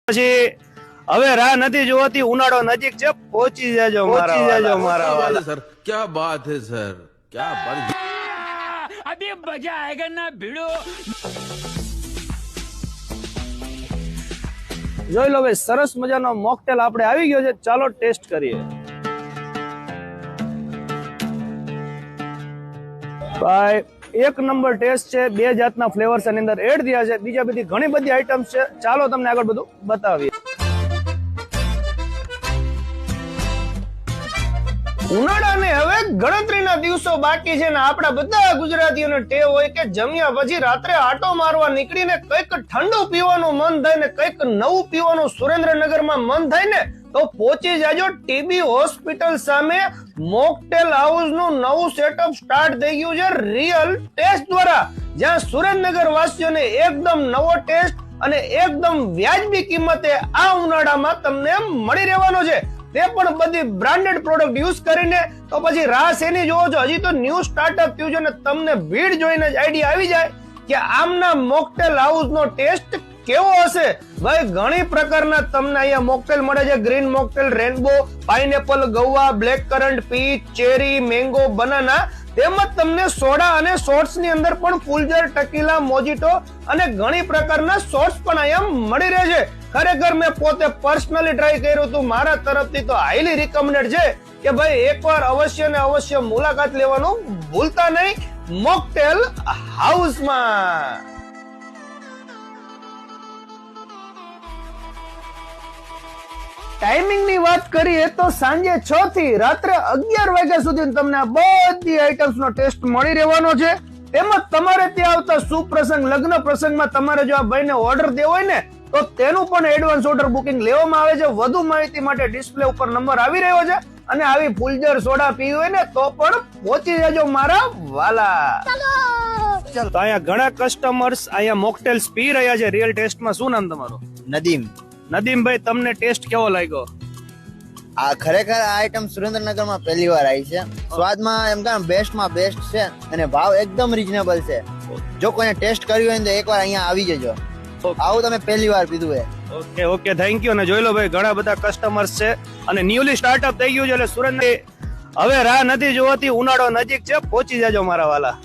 પછી હવે રાહ નથી જોવાતી, ઉનાળો નજીક છે, પહોંચી જાજો મારા વાલા. सर क्या बात है सर, क्या बात. अभी मजा आएगा ना भिड़ो. જોઈ લો ભાઈ, સરસ મજાનો મોકટેલ આપણે આવી ગયો છે. ચાલો ટેસ્ટ કરીએ. ભાઈ એક નંબર ટેસ્ટ છે. બે જાતના ફ્લેવર્સ આની અંદર એડ થયા છે. બીજા બધી ઘણી બધી આઈટમ્સ છે. ચાલો તમને આગળ બધું બતાવીએ. ઉનાળાને હવે ગણતરીના દિવસો બાકી છે ને આપણા બધા ગુજરાતીઓને ટેવ હોય કે જમ્યા પછી રાત્રે આટો મારવા નીકળીને કંઈક ઠંડુ પીવાનું મન થાય ને કંઈક નવું પીવાનું સુરેન્દ્રનગરમાં મન થાય ને તો પહોંચી જાજો ટીબી હોસ્પિટલ સામે. મોકટેલ હાઉસ નું નવું સેટઅપ સ્ટાર્ટ થઈ ગયું છે રિયલ ટેસ્ટ દ્વારા, જ્યાં સુરેન્દ્રનગર વાસીઓને એકદમ નવો ટેસ્ટ અને એકદમ વ્યાજબી કિંમતે આ ઉનાળામાં તમને મળી રહેવાનો છે. તે પણ બધી બ્રાન્ડેડ પ્રોડક્ટ યુઝ કરીને. તો પછી રાહ શેની જોવો છો? હજી તો ન્યૂ સ્ટાર્ટઅપ થયું છે ને તમને ભીડ જોઈને જ આઈડિયા આવી જાય કે આમના મોકટેલ હાઉસ નો ટેસ્ટ કેવો હશે. ભાઈ ઘણી પ્રકારના તમને અહીંયા મોકટેલ મળે છે. Green mocktail, rainbow, pineapple, guava, black currant, peach, cherry, mango, banana, તેમજ તમને સોડા અને શોર્ટ્સ ની અંદર પણ ફૂલઝર, ટકીલા, મોજીટો અને ઘણી પ્રકારના શોર્ટ્સ પણ અહીંયા મળી રહે છે. ખરેખર મેં પોતે પર્સનલી ટ્રાય કર્યું હતું. મારા તરફથી તો હાઈલી રિકમેન્ડેડ છે કે ભાઈ એકવાર અવશ્ય ને અવશ્ય મુલાકાત લેવાનું ભૂલતા નહીં મોકટેલ હાઉસમાં. ટાઈમિંગ ની વાત કરીએ તો સાંજે 6 થી રાત્રે 11 વાગ્યા સુધી તમને આ બધી આઈટમ્સ નો ટેસ્ટ મળી રહેવાનો છે. તેમજ તમારે ત્યાં આવતા સુપ્રસંગ, લગ્ન પ્રસંગમાં તમારે જો આ ભાઈને ઓર્ડર દેવો હોય ને તો તેનું પણ એડવાન્સ ઓર્ડર બુકિંગ લેવામાં આવે છે. વધુ માહિતી માટે ડિસ્પ્લે ઉપર નંબર આવી રહ્યો છે. અને આવી ફૂલઝર સોડા પીવી હોય ને તો પણ પહોંચી જજો મારા વાલા. ચાલો, તો અહીંયા ઘણા કસ્ટમર્સ અહીંયા મોકટેલ્સ પી રહ્યા છે રિયલ ટેસ્ટમાં. શું નામ તમારું? નદીમ. નદીમભાઈ, તમને ટેસ્ટ કેવો લાગ્યો? આ ખરેખર આ આઈટમ સુરેન્દ્રનગરમાં પહેલી વાર આવી છે. સ્વાદમાં એમ કે બેસ્ટમાં બેસ્ટ છે અને ભાવ એકદમ રીઝનેબલ છે. જો કોઈને ટેસ્ટ કર્યું હોય તો એકવાર અહીંયા આવી જજો. આવું તમે પહેલી વાર પીધું હે. Okay okay, thank you. અને જોઈ લો ભાઈ, ઘણા બધા કસ્ટમર્સ છે અને ન્યુલી સ્ટાર્ટઅપ થઈ ગયું છે એટલે સુરેન્દ્ર હવે રાહ નથી જોવાતી, ઉનાળો નજીક છે, પહોંચી જાજો મારા વાલા.